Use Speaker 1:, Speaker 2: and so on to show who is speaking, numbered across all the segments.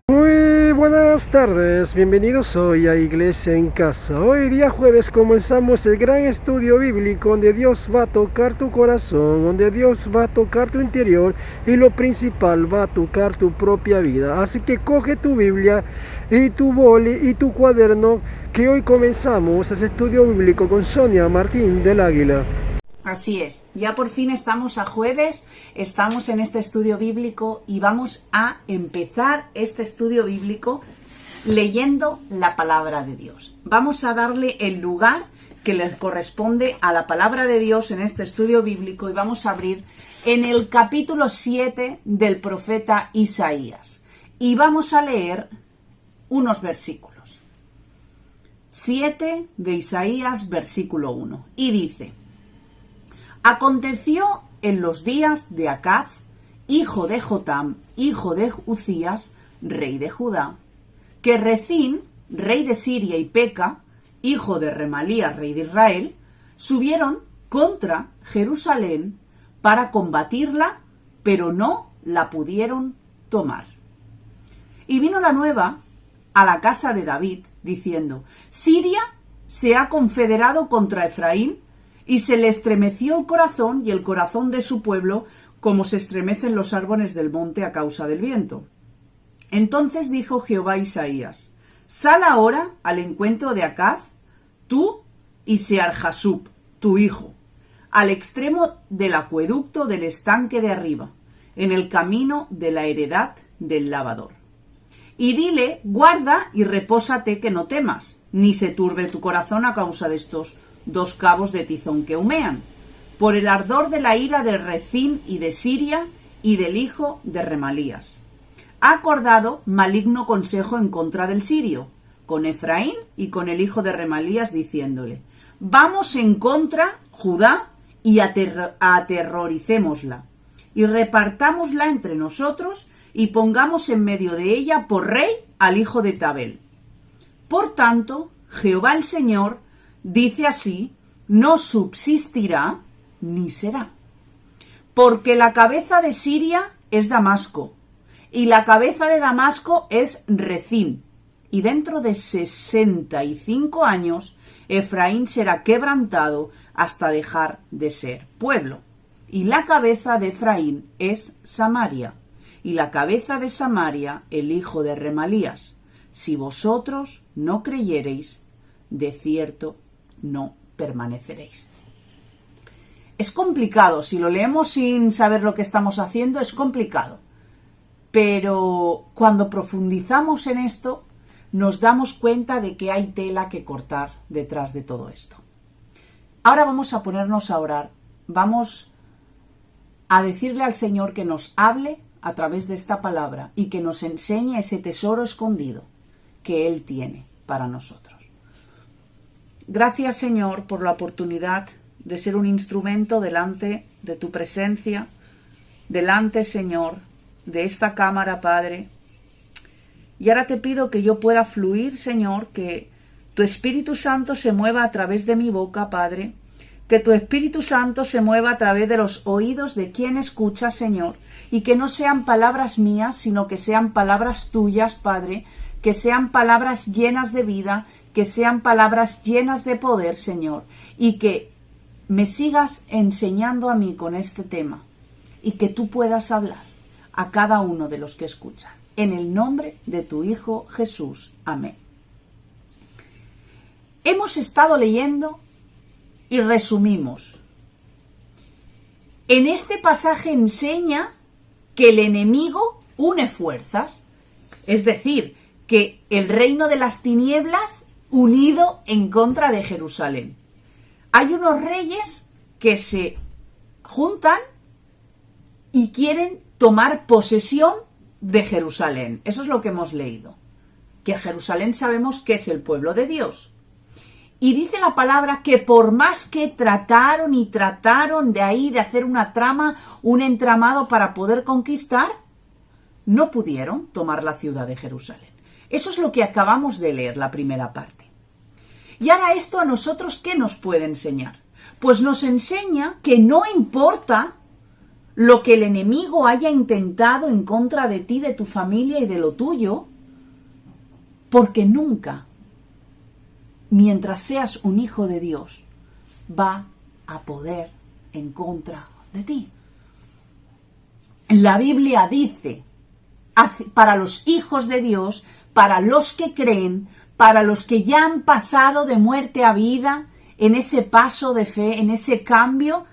Speaker 1: Muy buenas tardes, bienvenidos hoy a Iglesia en Casa. Hoy día jueves comenzamos el gran estudio bíblico donde Dios va a tocar tu corazón, donde Dios va a tocar tu interior y lo principal va a tocar tu propia vida. Así que coge tu Biblia y tu boli y tu cuaderno que hoy comenzamos ese estudio bíblico con Sonia Martín del Águila.
Speaker 2: Así es, ya por fin estamos a jueves, estamos en este estudio bíblico y vamos a empezar este estudio bíblico leyendo la palabra de Dios. Vamos a darle el lugar que le corresponde a la palabra de Dios en este estudio bíblico y vamos a abrir en el capítulo 7 del profeta Isaías y vamos a leer unos versículos. 7 de Isaías, versículo 1, y dice: Aconteció en los días de Acaz, hijo de Jotam, hijo de Uzías, rey de Judá, que Rezín, rey de Siria, y Peca, hijo de Remalías, rey de Israel, subieron contra Jerusalén para combatirla, pero no la pudieron tomar. Y vino la nueva a la casa de David, diciendo: Siria se ha confederado contra Efraín, y se le estremeció el corazón y el corazón de su pueblo, como se estremecen los árboles del monte a causa del viento. Entonces dijo Jehová a Isaías: Sal ahora al encuentro de Acaz, tú y Sear-Jasub, tu hijo, al extremo del acueducto del estanque de arriba, en el camino de la heredad del lavador. Y dile: guarda y repósate, que no temas, ni se turbe tu corazón a causa de estos dos cabos de tizón que humean, por el ardor de la ira de Rezín y de Siria y del hijo de Remalías. Ha acordado maligno consejo en contra del sirio, con Efraín y con el hijo de Remalías, diciéndole: vamos en contra Judá y aterroricémosla, y repartámosla entre nosotros, y pongamos en medio de ella por rey al hijo de Tabel. Por tanto, Jehová el Señor dice así: no subsistirá ni será. Porque la cabeza de Siria es Damasco, y la cabeza de Damasco es Rezín, y dentro de 65 años Efraín será quebrantado hasta dejar de ser pueblo. Y la cabeza de Efraín es Samaria, y la cabeza de Samaria el hijo de Remalías. Si vosotros no creyereis, de cierto no permaneceréis. Es complicado, si lo leemos sin saber lo que estamos haciendo, es complicado. Pero cuando profundizamos en esto, nos damos cuenta de que hay tela que cortar detrás de todo esto. Ahora vamos a ponernos a orar, vamos a decirle al Señor que nos hable a través de esta palabra y que nos enseñe ese tesoro escondido que Él tiene para nosotros. Gracias, Señor, por la oportunidad de ser un instrumento delante de tu presencia, delante, Señor, de esta cámara, Padre. Y ahora te pido que yo pueda fluir, Señor, que tu Espíritu Santo se mueva a través de mi boca, Padre, que tu Espíritu Santo se mueva a través de los oídos de quien escucha, Señor, y que no sean palabras mías, sino que sean palabras tuyas, Padre, que sean palabras llenas de vida, que sean palabras llenas de poder, Señor, y que me sigas enseñando a mí con este tema y que tú puedas hablar a cada uno de los que escuchan. En el nombre de tu Hijo Jesús. Amén. Hemos estado leyendo y resumimos. En este pasaje enseña que el enemigo une fuerzas, es decir, que el reino de las tinieblas unido en contra de Jerusalén. Hay unos reyes que se juntan y quieren tomar posesión de Jerusalén. Eso es lo que hemos leído. Que Jerusalén sabemos que es el pueblo de Dios. Y dice la palabra que por más que trataron y trataron de ahí de hacer una trama, un entramado para poder conquistar, no pudieron tomar la ciudad de Jerusalén. Eso es lo que acabamos de leer, la primera parte. Y ahora esto a nosotros, ¿qué nos puede enseñar? Pues nos enseña que no importa lo que el enemigo haya intentado en contra de ti, de tu familia y de lo tuyo, porque nunca, mientras seas un hijo de Dios, va a poder en contra de ti. La Biblia dice, para los hijos de Dios, para los que creen, para los que ya han pasado de muerte a vida, en ese paso de fe, en ese cambio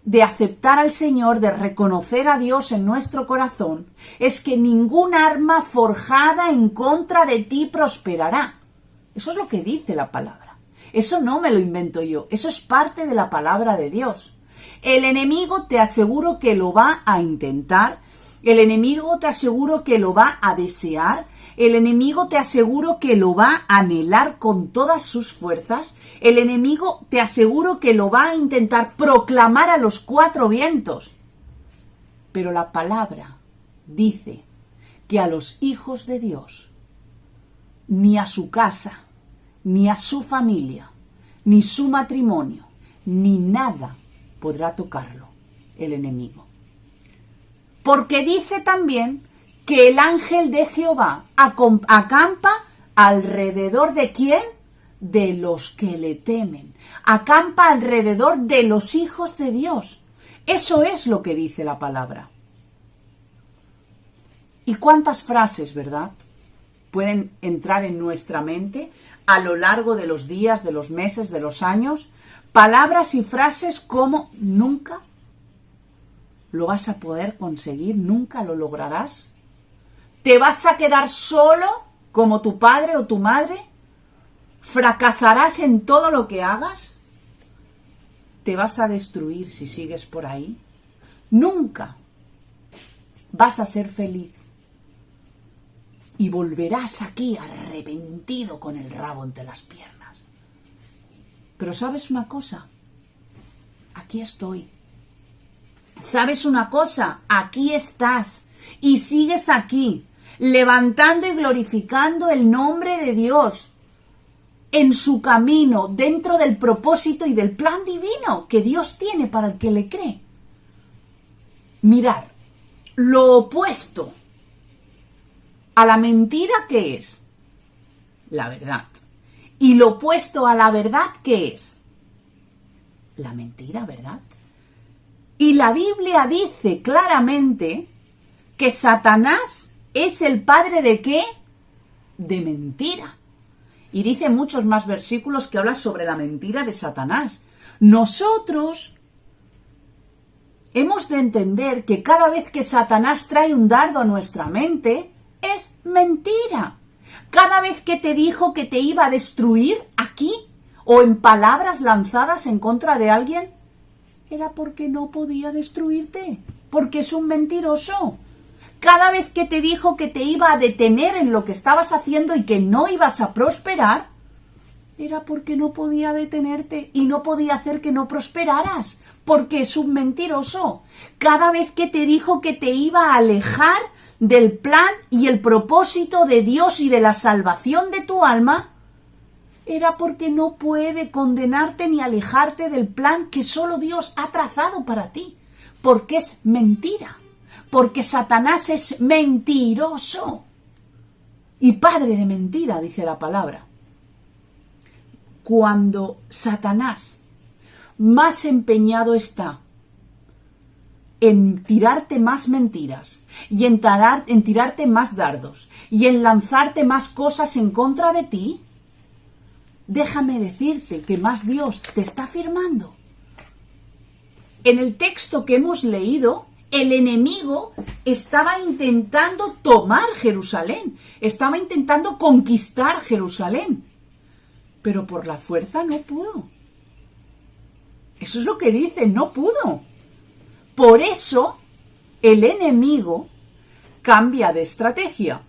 Speaker 2: de aceptar al Señor, de reconocer a Dios en nuestro corazón, es que ningún arma forjada en contra de ti prosperará. Eso es lo que dice la palabra. Eso no me lo invento yo, eso es parte de la palabra de Dios. El enemigo te aseguro que lo va a intentar, el enemigo te aseguro que lo va a desear, el enemigo te aseguro que lo va a anhelar con todas sus fuerzas, el enemigo te aseguro que lo va a intentar proclamar a los cuatro vientos. Pero la palabra dice que a los hijos de Dios, ni a su casa, ni a su familia, ni su matrimonio, ni nada podrá tocarlo el enemigo. Porque dice también que el ángel de Jehová acampa alrededor de ¿quién? De los que le temen. Acampa alrededor de los hijos de Dios. Eso es lo que dice la palabra. ¿Y cuántas frases, verdad, pueden entrar en nuestra mente a lo largo de los días, de los meses, de los años? Palabras y frases como nunca lo vas a poder conseguir, nunca lo lograrás. ¿Te vas a quedar solo como tu padre o tu madre? ¿Fracasarás en todo lo que hagas? ¿Te vas a destruir si sigues por ahí? Nunca vas a ser feliz. Y volverás aquí arrepentido con el rabo entre las piernas. Pero ¿sabes una cosa? Aquí estoy. ¿Sabes una cosa? Aquí estás. Y sigues aquí, levantando y glorificando el nombre de Dios en su camino, dentro del propósito y del plan divino que Dios tiene para el que le cree. Mirar, lo opuesto a la mentira, ¿qué es? La verdad. Y lo opuesto a la verdad, ¿qué es? La mentira, ¿verdad? Y la Biblia dice claramente que Satanás es el padre ¿de qué? De mentira. Y dice muchos más versículos que hablan sobre la mentira de Satanás. Nosotros hemos de entender que cada vez que Satanás trae un dardo a nuestra mente, es mentira. Cada vez que te dijo que te iba a destruir aquí o en palabras lanzadas en contra de alguien, era porque no podía destruirte, porque es un mentiroso. Cada vez que te dijo que te iba a detener en lo que estabas haciendo y que no ibas a prosperar, era porque no podía detenerte y no podía hacer que no prosperaras, porque es un mentiroso. Cada vez que te dijo que te iba a alejar del plan y el propósito de Dios y de la salvación de tu alma, era porque no puede condenarte ni alejarte del plan que solo Dios ha trazado para ti, porque es mentira, porque Satanás es mentiroso y padre de mentira, dice la palabra. Cuando Satanás más empeñado está en tirarte más mentiras y en tirarte más dardos y en lanzarte más cosas en contra de ti, déjame decirte que más Dios te está firmando. En el texto que hemos leído, el enemigo estaba intentando tomar Jerusalén, estaba intentando conquistar Jerusalén, pero por la fuerza no pudo. Eso es lo que dice, no pudo. Por eso el enemigo cambia de estrategia.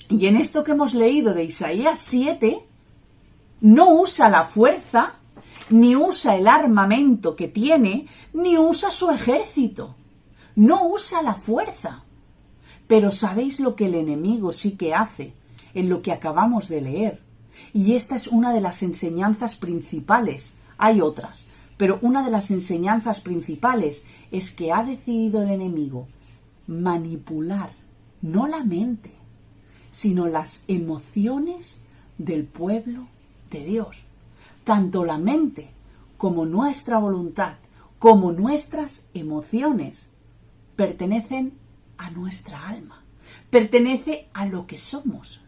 Speaker 2: Y en esto que hemos leído de Isaías 7, no usa la fuerza, ni usa el armamento que tiene, ni usa su ejército. No usa la fuerza. Pero ¿sabéis lo que el enemigo sí que hace en lo que acabamos de leer? Y esta es una de las enseñanzas principales. Hay otras, pero una de las enseñanzas principales es que ha decidido el enemigo manipular, no la mente, sino las emociones del pueblo de Dios. Tanto la mente como nuestra voluntad, como nuestras emociones, pertenecen a nuestra alma, pertenece a lo que somos,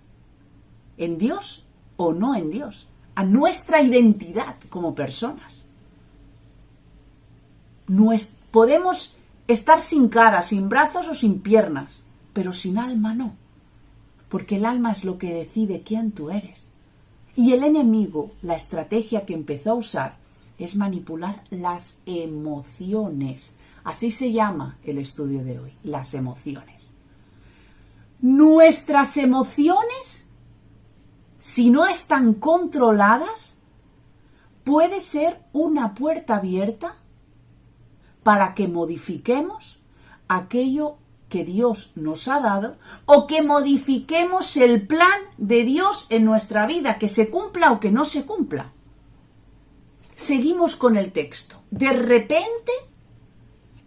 Speaker 2: en Dios o no en Dios, a nuestra identidad como personas. Podemos estar sin cara, sin brazos o sin piernas, pero sin alma no, porque el alma es lo que decide quién tú eres. Y el enemigo, la estrategia que empezó a usar es manipular las emociones. Así se llama el estudio de hoy, las emociones. Nuestras emociones, si no están controladas, puede ser una puerta abierta para que modifiquemos aquello que Dios nos ha dado o que modifiquemos el plan de Dios en nuestra vida, que se cumpla o que no se cumpla. Seguimos con el texto. De repente,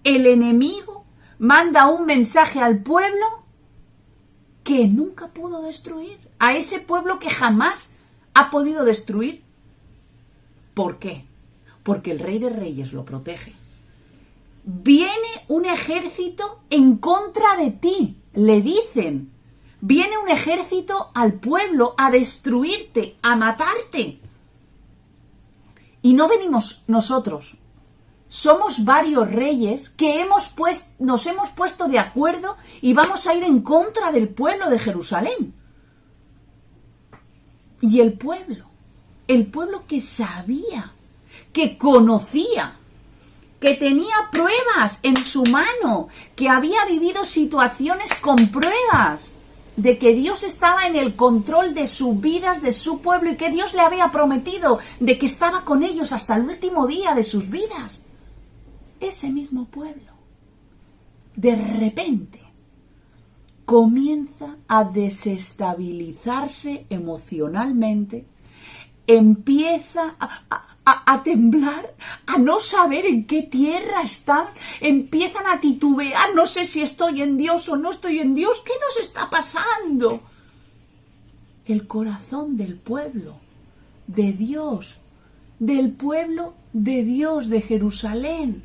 Speaker 2: el enemigo manda un mensaje al pueblo que nunca pudo destruir, a ese pueblo que jamás ha podido destruir. ¿Por qué? Porque el Rey de Reyes lo protege. Viene un ejército en contra de ti, le dicen. Viene un ejército al pueblo a destruirte, a matarte. Y no venimos nosotros. Somos varios reyes que nos hemos puesto de acuerdo y vamos a ir en contra del pueblo de Jerusalén. Y el pueblo que sabía, que conocía, que tenía pruebas en su mano, que había vivido situaciones con pruebas de que Dios estaba en el control de sus vidas, de su pueblo, y que Dios le había prometido de que estaba con ellos hasta el último día de sus vidas. Ese mismo pueblo, de repente, comienza a desestabilizarse emocionalmente, empieza a temblar, a no saber en qué tierra están, empiezan a titubear, no sé si estoy en Dios o no estoy en Dios, ¿qué nos está pasando? El corazón del pueblo de Dios, del pueblo de Dios de Jerusalén,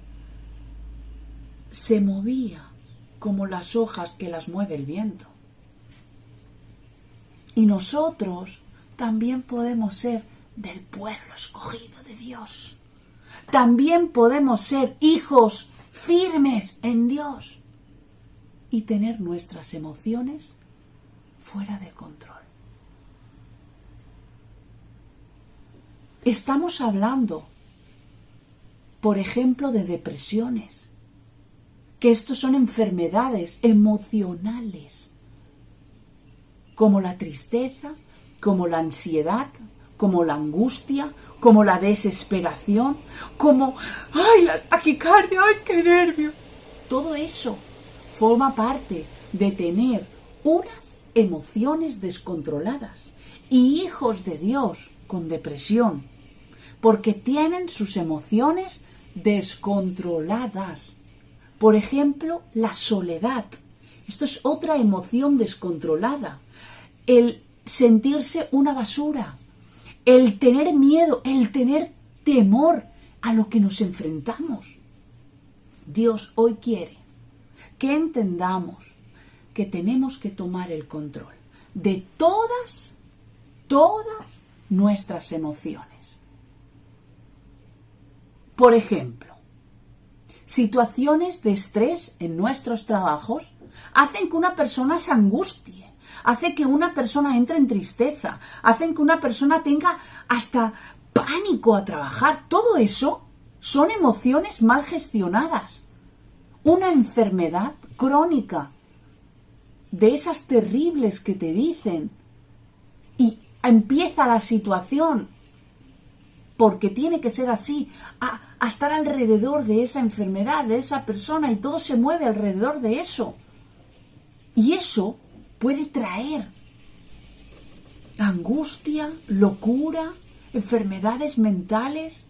Speaker 2: se movía como las hojas que las mueve el viento. Y nosotros también podemos ser del pueblo escogido de Dios. También podemos ser hijos firmes en Dios y tener nuestras emociones fuera de control. Estamos hablando, por ejemplo, de depresiones, que estos son enfermedades emocionales, como la tristeza, como la ansiedad, como la angustia, como la desesperación, como ¡ay, la taquicardia! ¡Ay, qué nervio! Todo eso forma parte de tener unas emociones descontroladas y hijos de Dios con depresión, porque tienen sus emociones descontroladas. Por ejemplo, la soledad. Esto es otra emoción descontrolada. El sentirse una basura, el tener miedo, el tener temor a lo que nos enfrentamos. Dios hoy quiere que entendamos que tenemos que tomar el control de todas nuestras emociones. Por ejemplo, situaciones de estrés en nuestros trabajos hacen que una persona se angustie, hace que una persona entre en tristeza, hacen que una persona tenga hasta pánico a trabajar. Todo eso son emociones mal gestionadas. Una enfermedad crónica, de esas terribles que te dicen, y empieza la situación, porque tiene que ser así, a estar alrededor de esa enfermedad, de esa persona, y todo se mueve alrededor de eso. Y eso puede traer angustia, locura, enfermedades mentales,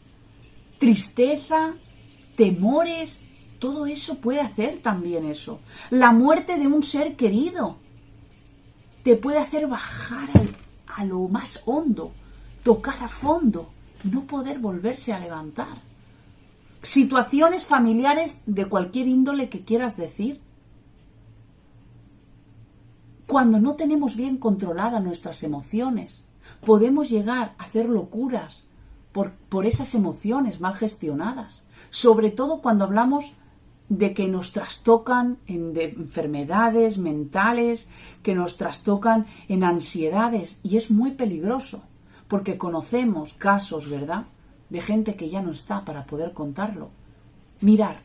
Speaker 2: tristeza, temores. Todo eso puede hacer también eso. La muerte de un ser querido. te puede hacer bajar a lo más hondo, tocar a fondo, no poder volverse a levantar. Situaciones familiares de cualquier índole que quieras decir. Cuando no tenemos bien controladas nuestras emociones, podemos llegar a hacer locuras por esas emociones mal gestionadas. Sobre todo cuando hablamos de que nos trastocan de enfermedades mentales, que nos trastocan en ansiedades. Y es muy peligroso, porque conocemos casos, ¿verdad?, de gente que ya no está para poder contarlo. Mirar,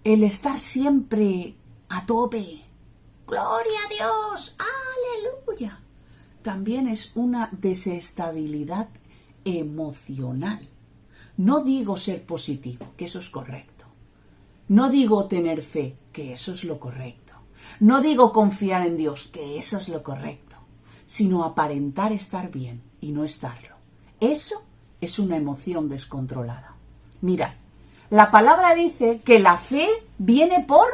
Speaker 2: el estar siempre a tope, ¡gloria a Dios! ¡Aleluya!, también es una desestabilidad emocional. No digo ser positivo, que eso es correcto. No digo tener fe, que eso es lo correcto. No digo confiar en Dios, que eso es lo correcto. Sino aparentar estar bien y no estarlo. Eso es una emoción descontrolada. Mirad, la palabra dice que la fe viene por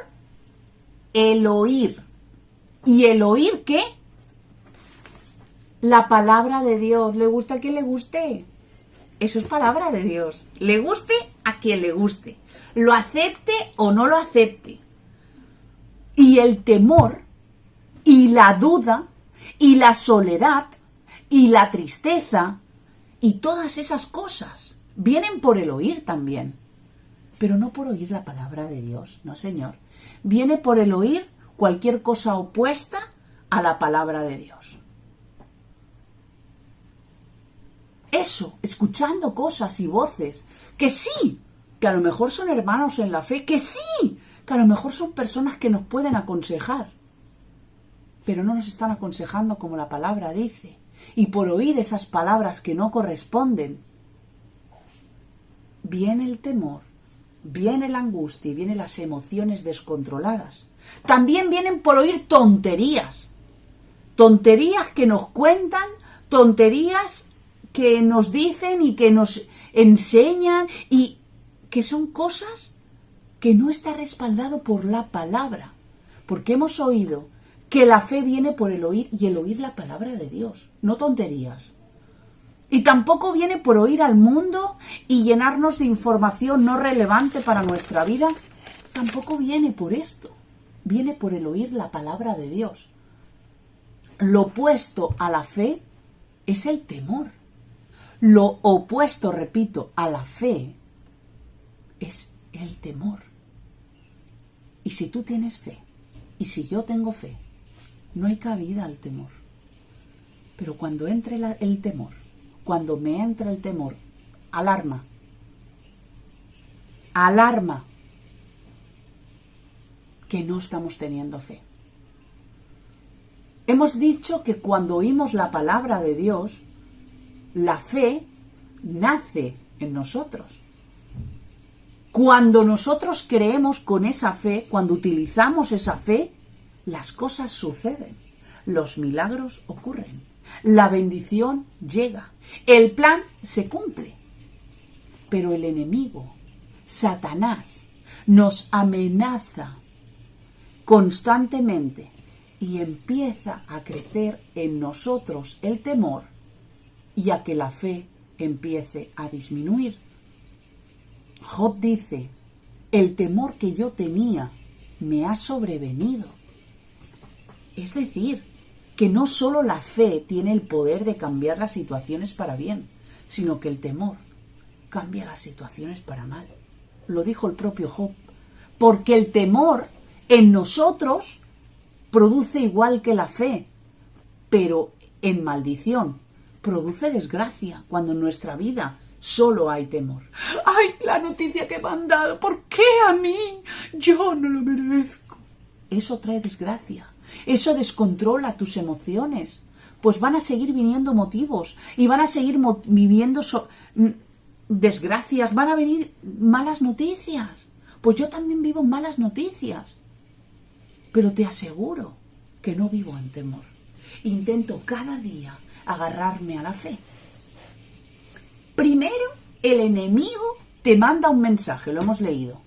Speaker 2: el oír. ¿Y el oír qué? La palabra de Dios. ¿Le gusta a quien le guste? Eso es palabra de Dios. Le guste a quien le guste. Lo acepte o no lo acepte. Y el temor y la duda y la soledad y la tristeza y todas esas cosas vienen por el oír también. Pero no por oír la palabra de Dios, no señor. Viene por el oír cualquier cosa opuesta a la palabra de Dios. Eso, escuchando cosas y voces, que sí, que a lo mejor son hermanos en la fe, que sí, que a lo mejor son personas que nos pueden aconsejar, pero no nos están aconsejando como la palabra dice. Y por oír esas palabras que no corresponden, viene el temor, viene la angustia y vienen las emociones descontroladas. También vienen por oír tonterías. Tonterías que nos cuentan, tonterías que nos dicen y que nos enseñan y que son cosas que no está respaldado por la palabra. Porque hemos oído que la fe viene por el oír y el oír la palabra de Dios, no tonterías. Y tampoco viene por oír al mundo y llenarnos de información no relevante para nuestra vida. Tampoco viene por esto. Viene por el oír la palabra de Dios. Lo opuesto a la fe es el temor. Lo opuesto, repito, a la fe es el temor. Y si tú tienes fe, y si yo tengo fe, no hay cabida al temor. Pero cuando entre el temor, cuando me entra el temor, alarma, que no estamos teniendo fe. Hemos dicho que cuando oímos la palabra de Dios, la fe nace en nosotros. Cuando nosotros creemos con esa fe, cuando utilizamos esa fe, las cosas suceden, los milagros ocurren, la bendición llega, el plan se cumple. Pero el enemigo, Satanás, nos amenaza constantemente y empieza a crecer en nosotros el temor y a que la fe empiece a disminuir. Job dice, el temor que yo tenía me ha sobrevenido. Es decir, que no solo la fe tiene el poder de cambiar las situaciones para bien, sino que el temor cambia las situaciones para mal. Lo dijo el propio Job. Porque el temor en nosotros produce igual que la fe, pero en maldición produce desgracia cuando en nuestra vida solo hay temor. ¡Ay, la noticia que me han dado! ¿Por qué a mí? Yo no lo merezco. Eso trae desgracia. Eso descontrola tus emociones. Pues van a seguir viniendo motivos y van a seguir viviendo desgracias. Van a venir malas noticias. Pues yo también vivo malas noticias. Pero te aseguro que no vivo en temor. Intento cada día agarrarme a la fe. Primero, el enemigo te manda un mensaje, lo hemos leído.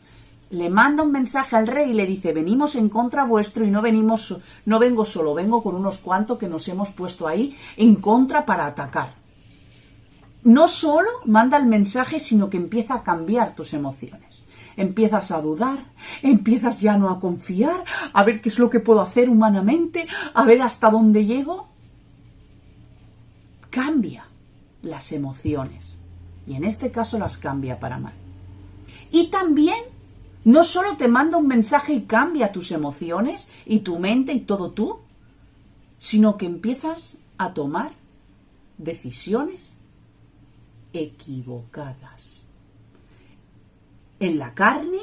Speaker 2: le manda un mensaje al rey y le dice: venimos en contra vuestro y no vengo solo, vengo con unos cuantos que nos hemos puesto ahí en contra para atacar. No solo manda el mensaje, sino que empieza a cambiar tus emociones. Empiezas a dudar, empiezas ya no a confiar, a ver qué es lo que puedo hacer humanamente, a ver hasta dónde llego. Cambia las emociones. Y en este caso las cambia para mal. Y también, no solo te manda un mensaje y cambia tus emociones y tu mente y todo tú, sino que empiezas a tomar decisiones equivocadas. En la carne,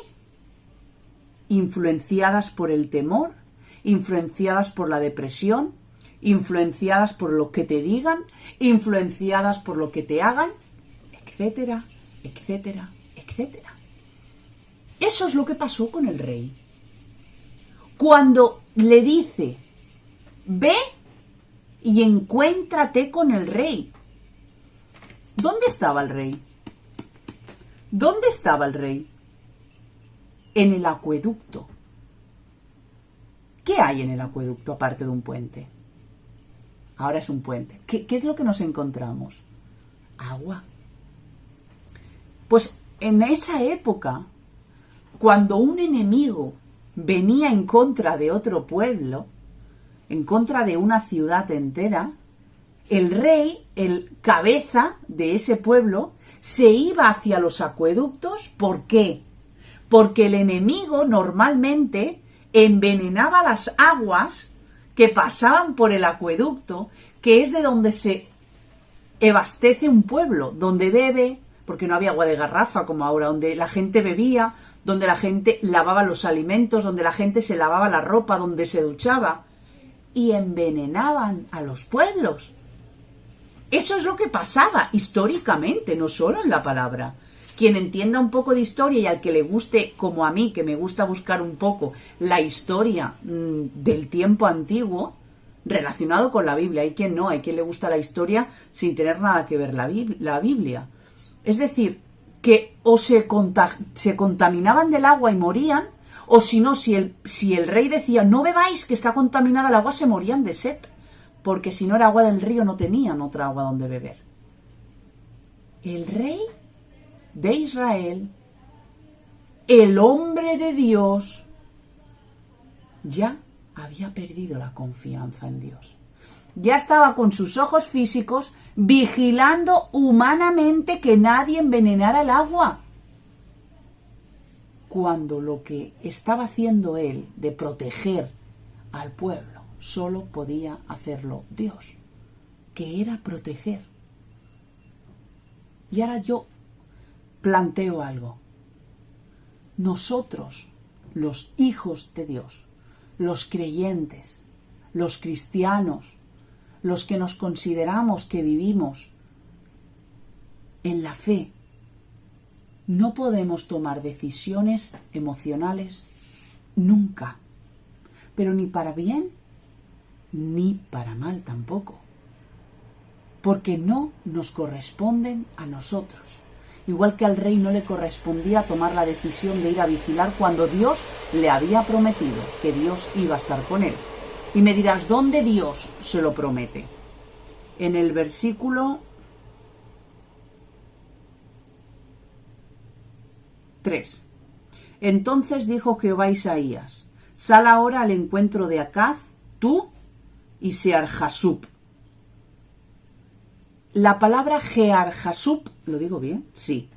Speaker 2: influenciadas por el temor, influenciadas por la depresión, influenciadas por lo que te digan, influenciadas por lo que te hagan, etcétera, etcétera, etcétera. Eso es lo que pasó con el rey. Cuando le dice: ve y encuéntrate con el rey. ¿Dónde estaba el rey? ¿Dónde estaba el rey? En el acueducto. ¿Qué hay en el acueducto aparte de un puente? Ahora es un puente. ¿Qué es lo que nos encontramos? Agua. Pues en esa época, cuando un enemigo venía en contra de otro pueblo, en contra de una ciudad entera, el rey, el cabeza de ese pueblo, se iba hacia los acueductos. ¿Por qué? Porque el enemigo normalmente envenenaba las aguas que pasaban por el acueducto, que es de donde se abastece un pueblo, donde bebe, porque no había agua de garrafa como ahora, donde la gente bebía, donde la gente lavaba los alimentos, donde la gente se lavaba la ropa, donde se duchaba, y envenenaban a los pueblos. Eso es lo que pasaba históricamente, no solo en la palabra. Quien entienda un poco de historia y al que le guste, como a mí, que me gusta buscar un poco la historia del tiempo antiguo, relacionado con la Biblia. Hay quien no, hay quien le gusta la historia sin tener nada que ver la Biblia. Es decir, que o se contaminaban del agua y morían, o si no, si el rey decía: no bebáis, que está contaminada el agua, se morían de sed, porque si no era agua del río no tenían otra agua donde beber. El rey de Israel, el hombre de Dios, ya había perdido la confianza en Dios. Ya estaba con sus ojos físicos vigilando humanamente que nadie envenenara el agua, cuando lo que estaba haciendo él de proteger al pueblo solo podía hacerlo Dios, que era proteger. Y ahora yo planteo algo. Nosotros, los hijos de Dios, los creyentes, los cristianos, los que nos consideramos que vivimos en la fe, no podemos tomar decisiones emocionales nunca, pero ni para bien ni para mal tampoco, porque no nos corresponden a nosotros. Igual que al rey no le correspondía tomar la decisión de ir a vigilar cuando Dios le había prometido que Dios iba a estar con él. Y me dirás, ¿dónde Dios se lo promete? En el versículo 3. Entonces dijo Jehová a Isaías: sal ahora al encuentro de Acaz, tú y Sear-Jasub. La palabra Sear-Jasub, ¿lo digo bien? Sí.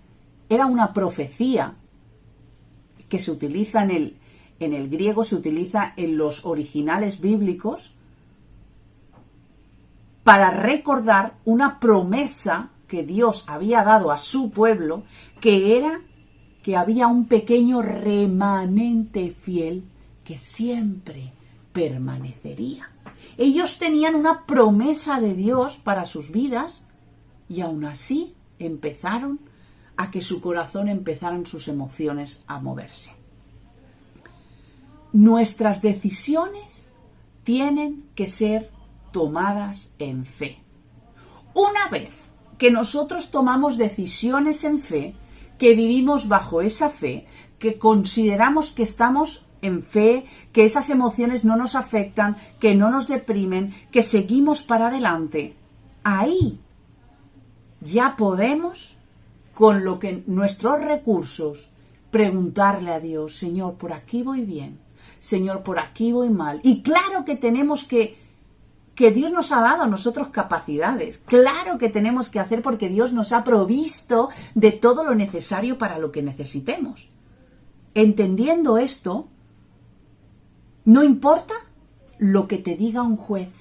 Speaker 2: Era una profecía que se utiliza en el griego, se utiliza en los originales bíblicos para recordar una promesa que Dios había dado a su pueblo, que era que había un pequeño remanente fiel que siempre permanecería. Ellos tenían una promesa de Dios para sus vidas y aún así empezaron a que su corazón empezaran sus emociones a moverse. Nuestras decisiones tienen que ser tomadas en fe. Una vez que nosotros tomamos decisiones en fe, que vivimos bajo esa fe, que consideramos que estamos en fe, que esas emociones no nos afectan, que no nos deprimen, que seguimos para adelante. Ahí ya podemos, con lo que nuestros recursos, preguntarle a Dios: Señor, por aquí voy bien, Señor, por aquí voy mal. Y claro que tenemos que Dios nos ha dado a nosotros capacidades, claro que tenemos que hacer, porque Dios nos ha provisto de todo lo necesario para lo que necesitemos. Entendiendo esto, no importa lo que te diga un juez,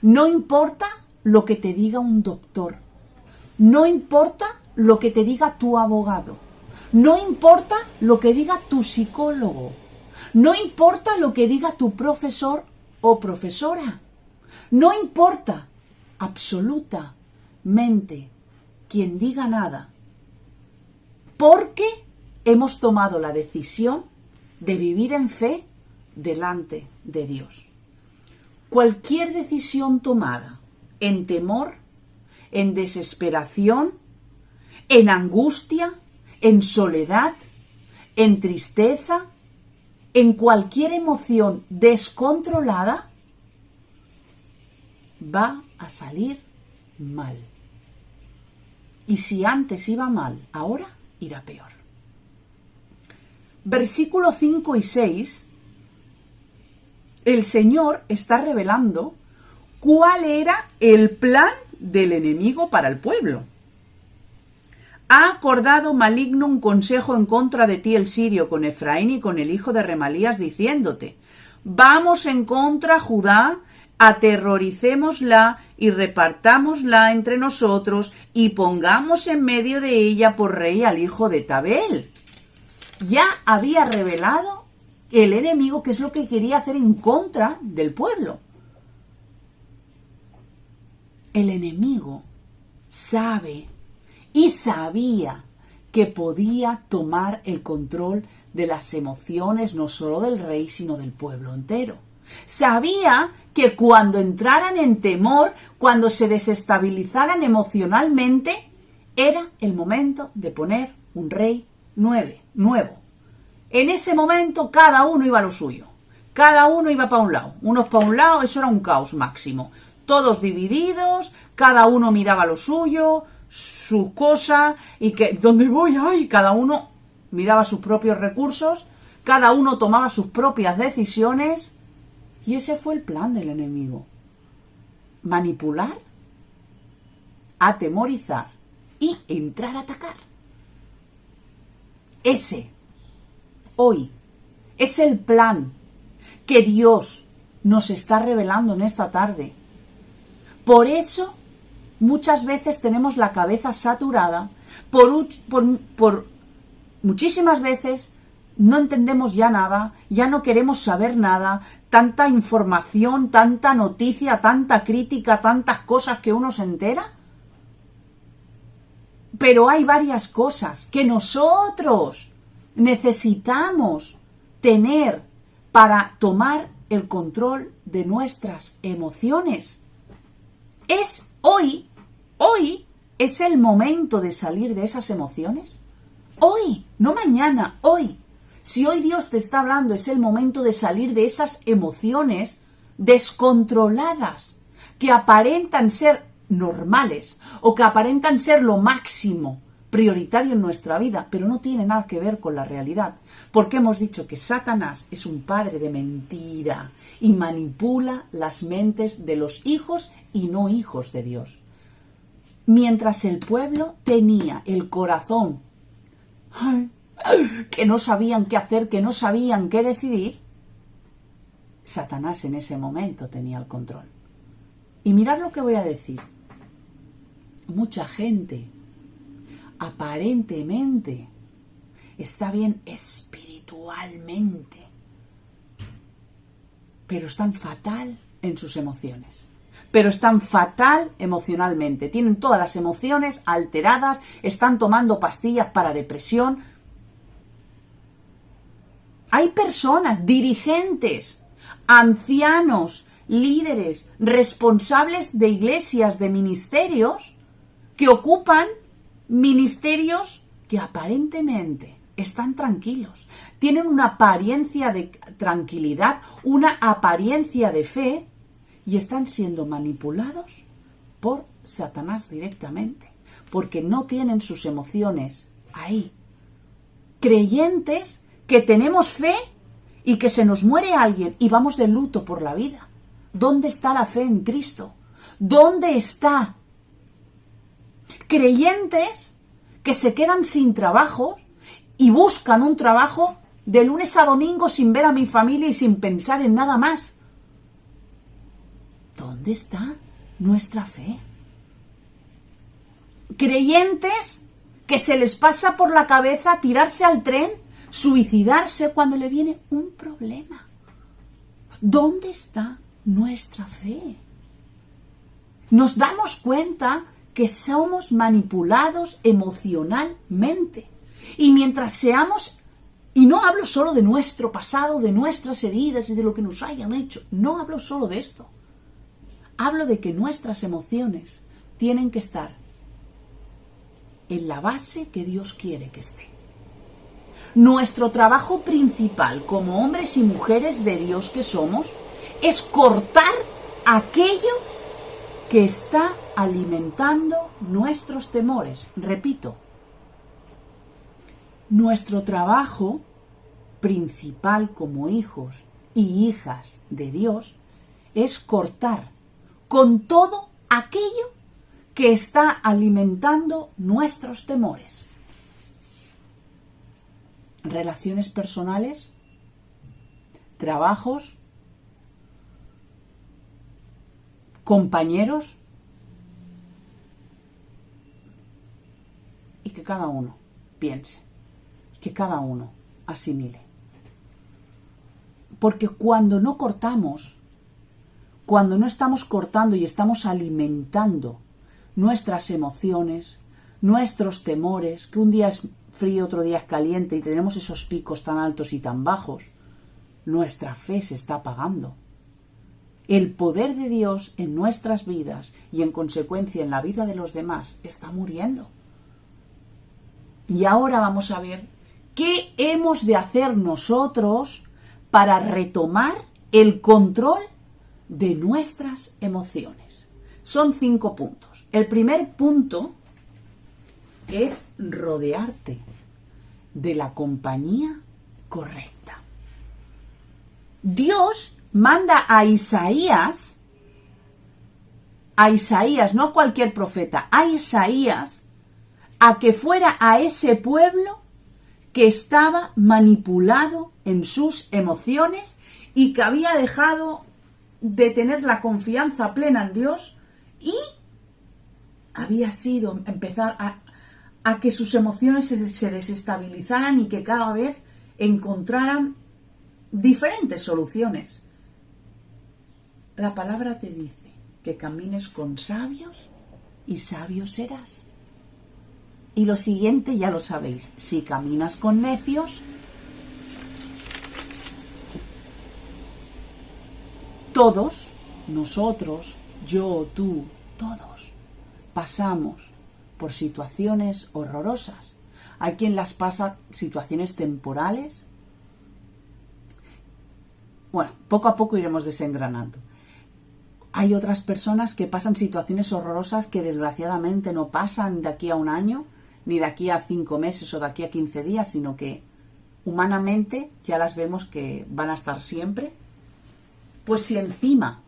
Speaker 2: no importa lo que te diga un doctor, no importa lo que te diga tu abogado, no importa lo que diga tu psicólogo, no importa lo que diga tu profesor o profesora, no importa absolutamente quien diga nada, porque hemos tomado la decisión de vivir en fe delante de Dios. Cualquier decisión tomada en temor, en desesperación, en angustia, en soledad, en tristeza, en cualquier emoción descontrolada, va a salir mal. Y si antes iba mal, ahora irá peor. Versículos 5 y 6, el Señor está revelando cuál era el plan del enemigo para el pueblo. Ha acordado maligno un consejo en contra de ti el sirio con Efraín y con el hijo de Remalías, diciéndote: vamos en contra Judá, aterroricémosla y repartámosla entre nosotros y pongamos en medio de ella por rey al hijo de Tabel. Ya había revelado el enemigo qué es lo que quería hacer en contra del pueblo. El enemigo sabe y sabía que podía tomar el control de las emociones no solo del rey, sino del pueblo entero. Sabía que cuando entraran en temor, cuando se desestabilizaran emocionalmente, era el momento de poner un rey nuevo. En ese momento cada uno iba a lo suyo. Cada uno iba para un lado. Unos para un lado, eso era un caos máximo. Todos divididos, cada uno miraba lo suyo, su cosa, y que, ¿dónde voy? Ay, cada uno miraba sus propios recursos, cada uno tomaba sus propias decisiones, y ese fue el plan del enemigo. Manipular, atemorizar y entrar a atacar. Ese, hoy, es el plan que Dios nos está revelando en esta tarde. Por eso, muchas veces tenemos la cabeza saturada, por muchísimas veces no entendemos ya nada, ya no queremos saber nada, tanta información, tanta noticia, tanta crítica, tantas cosas que uno se entera. Pero hay varias cosas que nosotros necesitamos tener para tomar el control de nuestras emociones. Es hoy es el momento de salir de esas emociones. Hoy, no mañana, hoy. Si hoy Dios te está hablando, es el momento de salir de esas emociones descontroladas, que aparentan ser normales o que aparentan ser lo máximo prioritario en nuestra vida, pero no tiene nada que ver con la realidad, porque hemos dicho que Satanás es un padre de mentira y manipula las mentes de los hijos y no hijos de Dios. Mientras el pueblo tenía el corazón que no sabían qué hacer, que no sabían qué decidir, Satanás en ese momento tenía el control. Y mirad lo que voy a decir. Mucha gente aparentemente está bien espiritualmente, pero están fatal en sus emociones. Pero están fatal emocionalmente. Tienen todas las emociones alteradas, están tomando pastillas para depresión. Hay personas, dirigentes, ancianos, líderes, responsables de iglesias, de ministerios, que ocupan ministerios que aparentemente están tranquilos, tienen una apariencia de tranquilidad, una apariencia de fe y están siendo manipulados por Satanás directamente, porque no tienen sus emociones ahí. Creyentes que tenemos fe y que se nos muere alguien y vamos de luto por la vida. ¿Dónde está la fe en Cristo? ¿Dónde está? Creyentes que se quedan sin trabajo y buscan un trabajo de lunes a domingo sin ver a mi familia y sin pensar en nada más. ¿Dónde está nuestra fe? Creyentes que se les pasa por la cabeza tirarse al tren, suicidarse cuando le viene un problema. ¿Dónde está nuestra fe? Nos damos cuenta que somos manipulados emocionalmente. Y mientras seamos, y no hablo solo de nuestro pasado, de nuestras heridas y de lo que nos hayan hecho, no hablo solo de esto. Hablo de que nuestras emociones tienen que estar en la base que Dios quiere que esté. Nuestro trabajo principal como hombres y mujeres de Dios que somos es cortar aquello que está alimentando nuestros temores. Repito, nuestro trabajo principal como hijos y hijas de Dios es cortar con todo aquello que está alimentando nuestros temores. Relaciones personales, trabajos, compañeros, y que cada uno piense, que cada uno asimile. Porque cuando no cortamos, cuando no estamos cortando y estamos alimentando nuestras emociones, nuestros temores, que un día es frío, otro día es caliente y tenemos esos picos tan altos y tan bajos, nuestra fe se está apagando. El poder de Dios en nuestras vidas y en consecuencia en la vida de los demás está muriendo. Y ahora vamos a ver qué hemos de hacer nosotros para retomar el control de nuestras emociones. Son 5 puntos. El primer punto es rodearte de la compañía correcta. Dios manda a Isaías, no a cualquier profeta, a Isaías, a que fuera a ese pueblo que estaba manipulado en sus emociones y que había dejado de tener la confianza plena en Dios y había sido empezar a que sus emociones se desestabilizaran y que cada vez encontraran diferentes soluciones. La palabra te dice que camines con sabios y sabio serás. Y lo siguiente ya lo sabéis, si caminas con necios, todos, nosotros, yo, tú, todos, pasamos por situaciones horrorosas. Hay quien las pasa situaciones temporales. Bueno, poco a poco iremos desengranando. Hay otras personas que pasan situaciones horrorosas que desgraciadamente no pasan de aquí a un año, ni de aquí a 5 meses o de aquí a 15 días, sino que humanamente ya las vemos que van a estar siempre. Pues si encima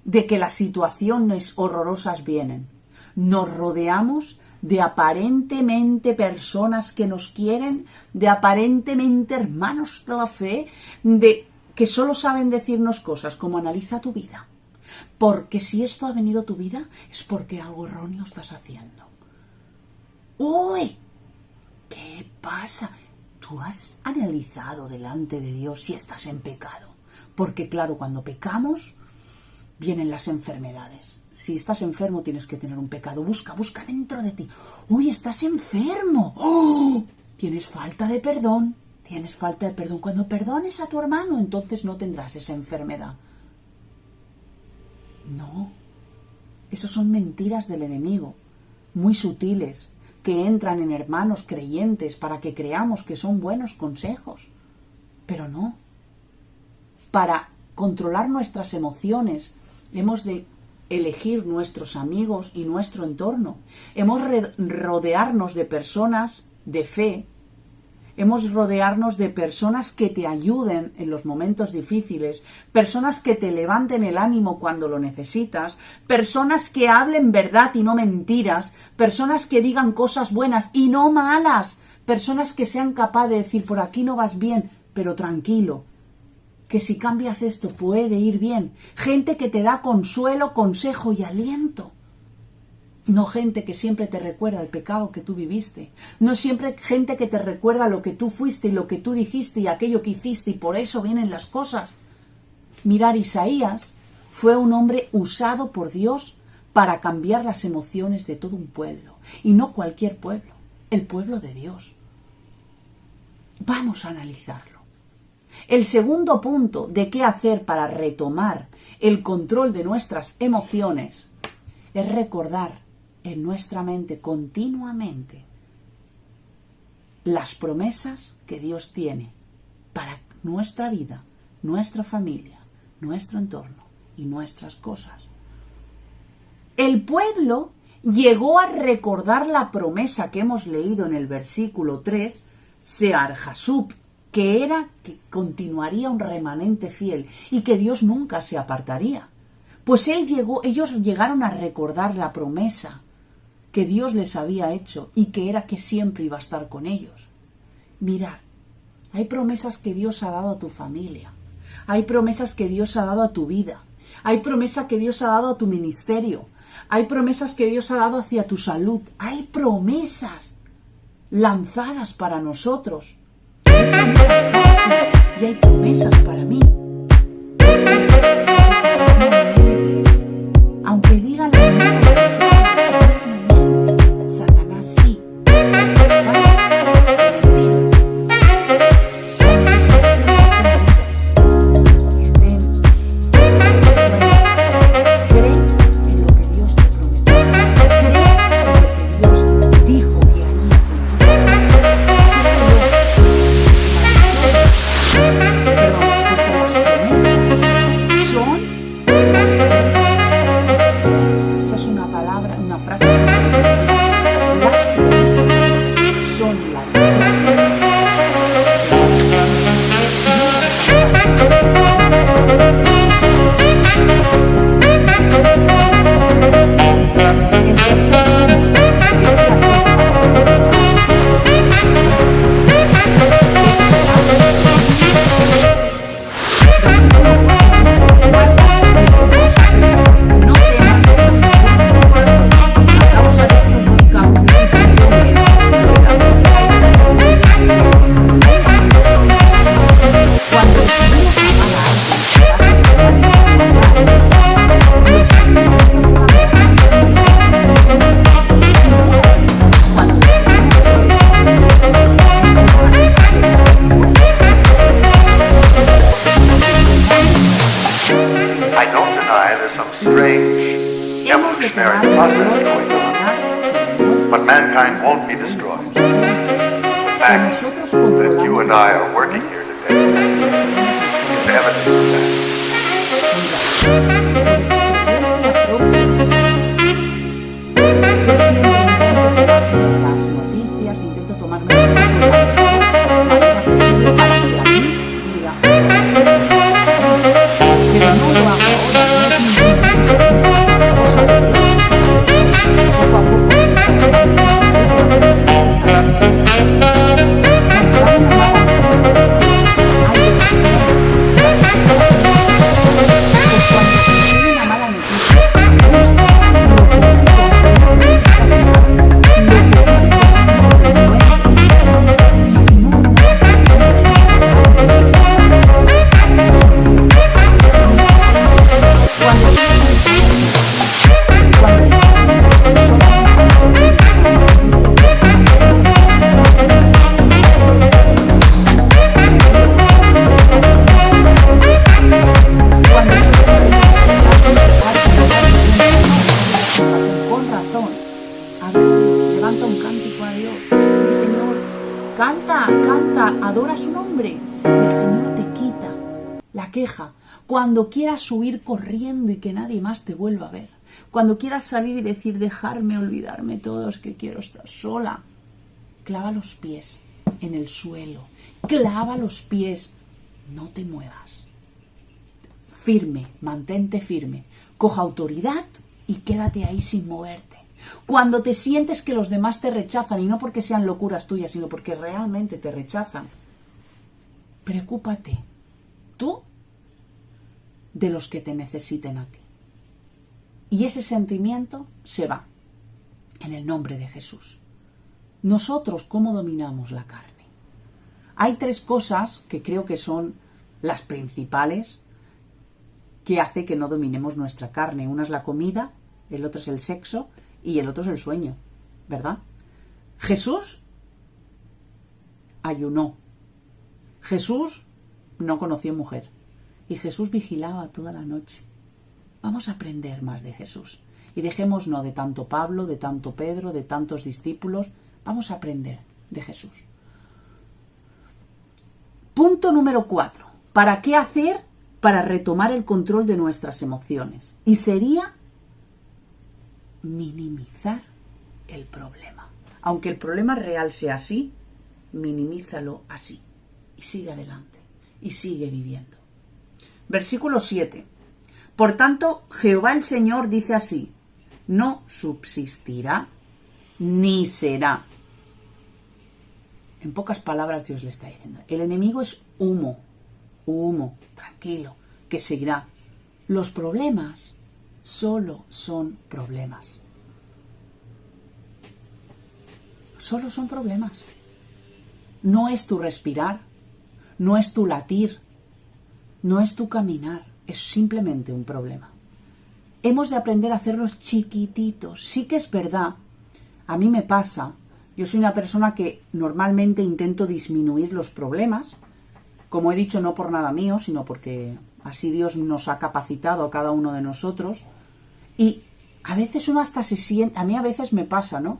Speaker 2: de que las situaciones horrorosas vienen, nos rodeamos de aparentemente personas que nos quieren, de aparentemente hermanos de la fe, de que solo saben decirnos cosas como analiza tu vida. Porque si esto ha venido a tu vida es porque algo erróneo estás haciendo. ¡Uy! ¿Qué pasa? Tú has analizado delante de Dios si estás en pecado. Porque claro, cuando pecamos, vienen las enfermedades. Si estás enfermo tienes que tener un pecado. Busca dentro de ti. ¡Uy, estás enfermo! ¡Oh! Tienes falta de perdón. Cuando perdones a tu hermano, entonces no tendrás esa enfermedad. No. Esos son mentiras del enemigo, muy sutiles, que entran en hermanos creyentes para que creamos que son buenos consejos. Pero no. Para controlar nuestras emociones, hemos de elegir nuestros amigos y nuestro entorno. Hemos de rodearnos de personas de fe. Hemos rodearnos de personas que te ayuden en los momentos difíciles, personas que te levanten el ánimo cuando lo necesitas, personas que hablen verdad y no mentiras, personas que digan cosas buenas y no malas, personas que sean capaces de decir por aquí no vas bien, pero tranquilo, que si cambias esto puede ir bien. Gente que te da consuelo, consejo y aliento. No gente que siempre te recuerda el pecado que tú viviste. No siempre gente que te recuerda lo que tú fuiste y lo que tú dijiste y aquello que hiciste y por eso vienen las cosas. Mirar, Isaías fue un hombre usado por Dios para cambiar las emociones de todo un pueblo. Y no cualquier pueblo, el pueblo de Dios. Vamos a analizarlo. El segundo punto de qué hacer para retomar el control de nuestras emociones es recordar en nuestra mente continuamente las promesas que Dios tiene para nuestra vida, nuestra familia, nuestro entorno y nuestras cosas. El pueblo llegó a recordar la promesa que hemos leído en el versículo 3, Sear-Jasub, que era que continuaría un remanente fiel y que Dios nunca se apartaría. Pues ellos llegaron a recordar la promesa que Dios les había hecho y que era que siempre iba a estar con ellos. Mirad, hay promesas que Dios ha dado a tu familia, hay promesas que Dios ha dado a tu vida, hay promesas que Dios ha dado a tu ministerio, hay promesas que Dios ha dado hacia tu salud, hay promesas lanzadas para nosotros, hay promesas para ti y hay promesas para mí. Aunque diga la
Speaker 3: But mankind won't be destroyed. The fact that you and I are working here today is evidence of that.
Speaker 2: Las noticias, intento tomarme la manera posible para que a mí diga, pero no lo hago ahora, no es poco a poco. Cuando la queja, cuando quieras huir corriendo y que nadie más te vuelva a ver, cuando quieras salir y decir dejarme, olvidarme todo, es que quiero estar sola, clava los pies en el suelo, clava los pies, no te muevas, firme, mantente firme, coja autoridad y quédate ahí sin moverte. Cuando te sientes que los demás te rechazan, y no porque sean locuras tuyas, sino porque realmente te rechazan, preocúpate tú de los que te necesiten a ti. Y ese sentimiento se va en el nombre de Jesús. Nosotros, ¿cómo dominamos la carne? Hay 3 cosas que creo que son las principales que hace que no dominemos nuestra carne. Una es la comida, el otro es el sexo y el otro es el sueño, ¿verdad? Jesús ayunó. Jesús no conoció mujer. Y Jesús vigilaba toda la noche. Vamos a aprender más de Jesús. Y dejémonos de tanto Pablo, de tanto Pedro, de tantos discípulos. Vamos a aprender de Jesús. Punto número 4. ¿Para qué hacer para retomar el control de nuestras emociones? Y sería minimizar el problema. Aunque el problema real sea así, minimízalo así. Y sigue adelante. Y sigue viviendo. Versículo 7. Por tanto, Jehová el Señor dice así: no subsistirá ni será. En pocas palabras Dios le está diciendo, el enemigo es humo, tranquilo, que seguirá. Los problemas solo son problemas. Solo son problemas. No es tu respirar, no es tu latir, no es tu caminar, es simplemente un problema. Hemos de aprender a hacerlos chiquititos. Sí que es verdad, a mí me pasa, yo soy una persona que normalmente intento disminuir los problemas, como he dicho, no por nada mío, sino porque así Dios nos ha capacitado a cada uno de nosotros. Y a veces uno hasta se siente, a mí a veces me pasa, ¿no?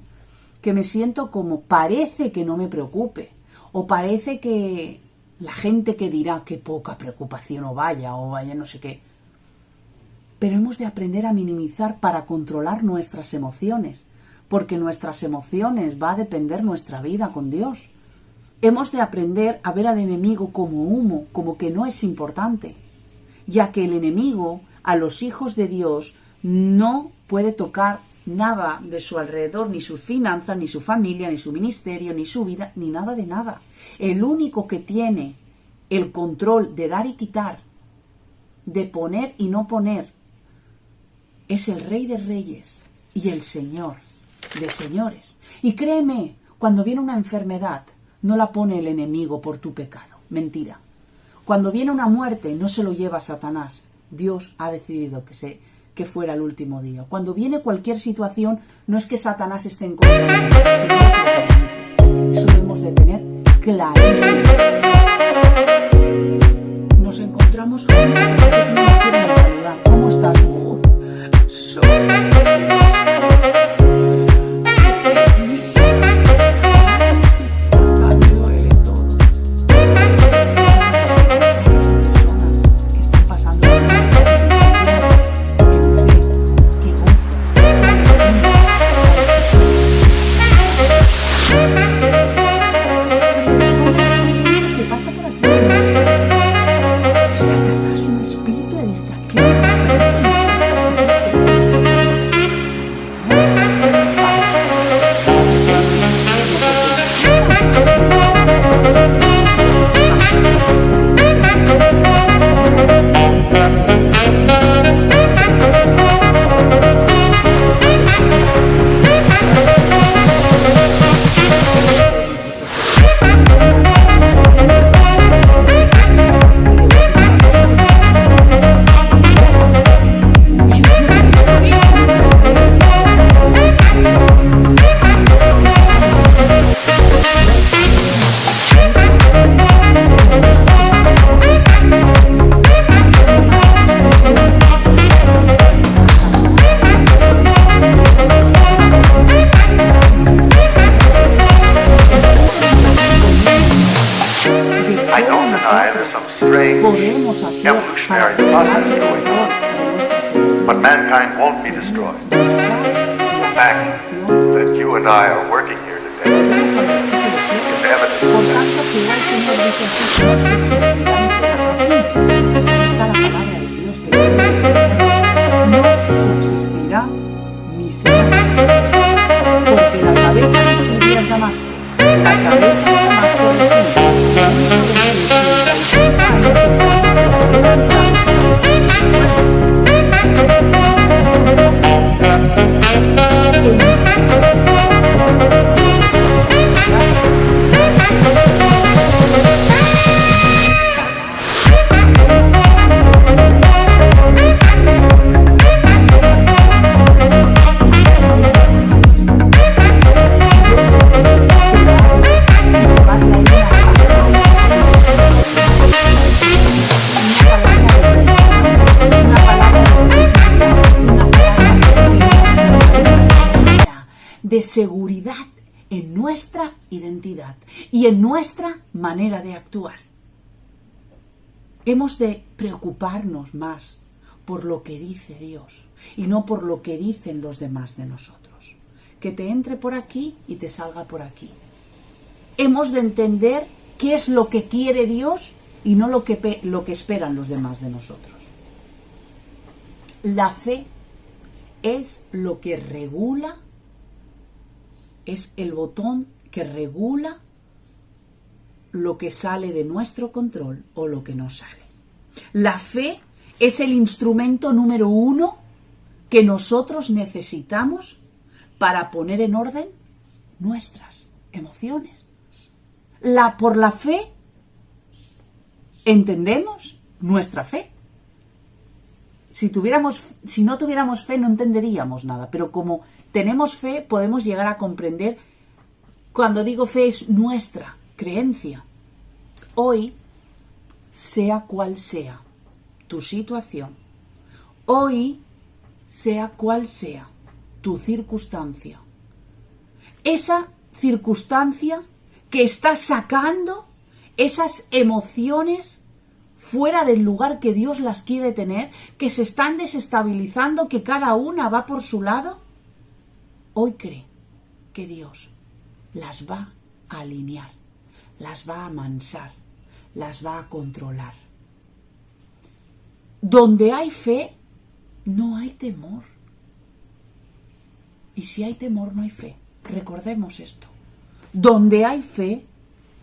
Speaker 2: Que me siento como parece que no me preocupe, o parece que la gente que dirá qué poca preocupación o vaya no sé qué. Pero hemos de aprender a minimizar para controlar nuestras emociones, porque nuestras emociones va a depender nuestra vida con Dios. Hemos de aprender a ver al enemigo como humo, como que no es importante, ya que el enemigo a los hijos de Dios no puede tocar nada de su alrededor, ni sus finanzas, ni su familia, ni su ministerio, ni su vida, ni nada de nada. El único que tiene el control de dar y quitar, de poner y no poner, es el Rey de Reyes y el Señor de Señores. Y créeme, cuando viene una enfermedad, no la pone el enemigo por tu pecado. Mentira. Cuando viene una muerte, no se lo lleva Satanás. Dios ha decidido que fuera el último día. Cuando viene cualquier situación, no es que Satanás esté en contra de nosotros, que Dios lo permite. Eso debemos de tener clarísimo. Nos encontramos juntos, a veces no me quieren saludar. ¿Cómo estás?
Speaker 3: But mankind won't be destroyed. The fact that you and I are working here today is evidence
Speaker 2: Por
Speaker 3: of that.
Speaker 2: tanto, Jehová el Señor dice así, está la palabra de Dios que no subsistirá ni será. Porque la cabeza de Siria es Damasco, la cabeza de Damasco de seguridad en nuestra identidad y en nuestra manera de actuar. Hemos de preocuparnos más por lo que dice Dios y no por lo que dicen los demás de nosotros. Que te entre por aquí y te salga por aquí. Hemos de entender qué es lo que quiere Dios y no lo que esperan los demás de nosotros. La fe es lo que regula, es el botón que regula lo que sale de nuestro control o lo que no sale. La fe es el instrumento número 1 que nosotros necesitamos para poner en orden nuestras emociones. Por la fe entendemos nuestra fe. Si no tuviéramos fe no entenderíamos nada, pero como tenemos fe podemos llegar a comprender. Cuando digo fe es nuestra creencia. Hoy, sea cual sea tu situación, hoy, sea cual sea tu circunstancia, esa circunstancia que está sacando esas emociones fuera del lugar que Dios las quiere tener, que se están desestabilizando, que cada una va por su lado, hoy cree que Dios las va a alinear, las va a amansar, las va a controlar. Donde hay fe, no hay temor. Y si hay temor, no hay fe. Recordemos esto. Donde hay fe,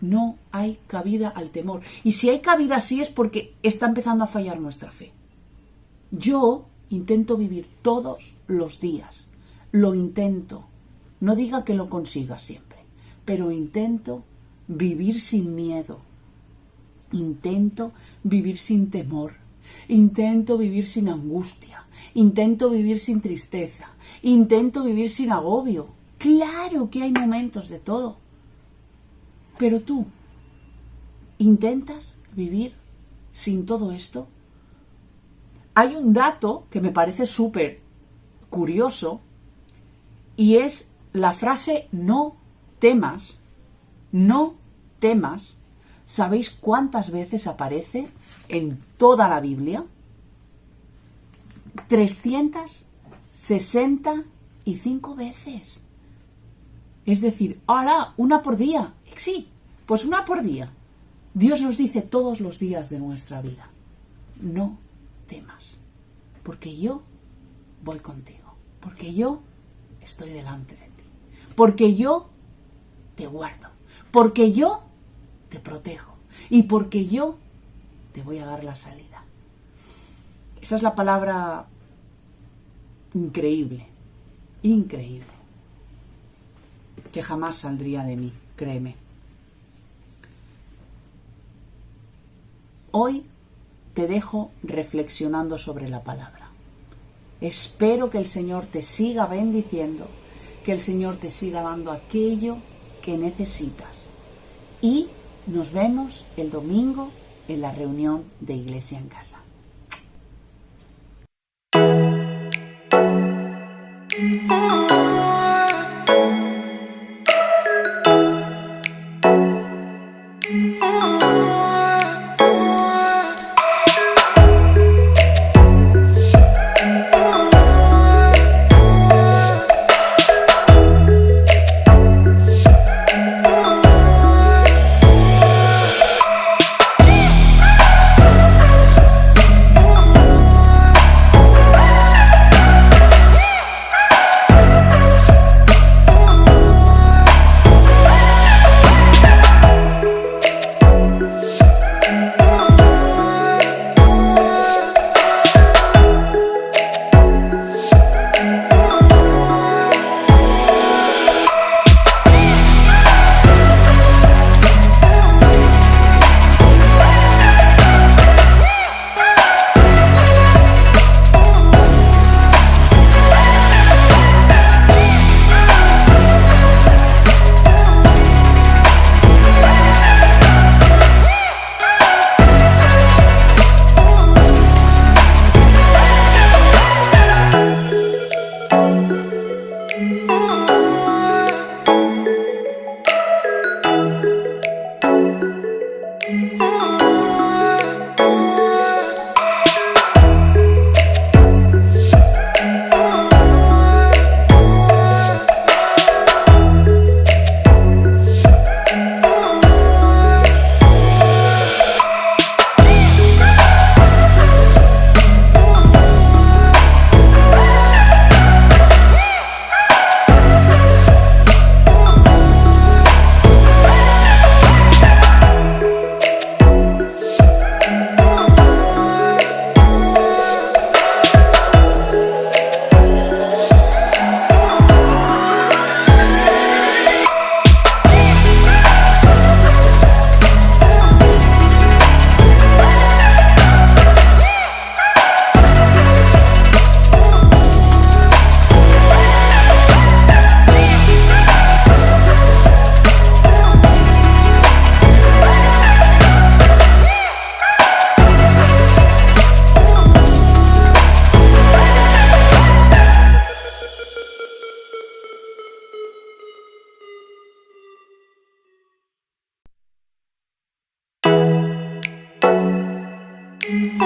Speaker 2: no hay cabida al temor. Y si hay cabida así es porque está empezando a fallar nuestra fe. Yo intento vivir todos los días. Lo intento. No diga que lo consiga siempre, pero intento vivir sin miedo. Intento vivir sin temor. Intento vivir sin angustia. Intento vivir sin tristeza. Intento vivir sin agobio. Claro que hay momentos de todo. Pero tú, ¿intentas vivir sin todo esto? Hay un dato que me parece súper curioso y es la frase no temas. No temas. ¿Sabéis cuántas veces aparece en toda la Biblia? 365 veces. Es decir, ¡hala! Una por día. Sí, pues una por día. Dios nos dice todos los días de nuestra vida: no temas, porque yo voy contigo, porque yo estoy delante de ti, porque yo te guardo, porque yo te protejo y porque yo te voy a dar la salida. Esa es la palabra increíble, increíble, que jamás saldría de mí, créeme. Hoy te dejo reflexionando sobre la palabra. Espero que el Señor te siga bendiciendo, que el Señor te siga dando aquello que necesitas. Y nos vemos el domingo en la reunión de Iglesia en Casa.
Speaker 4: Oh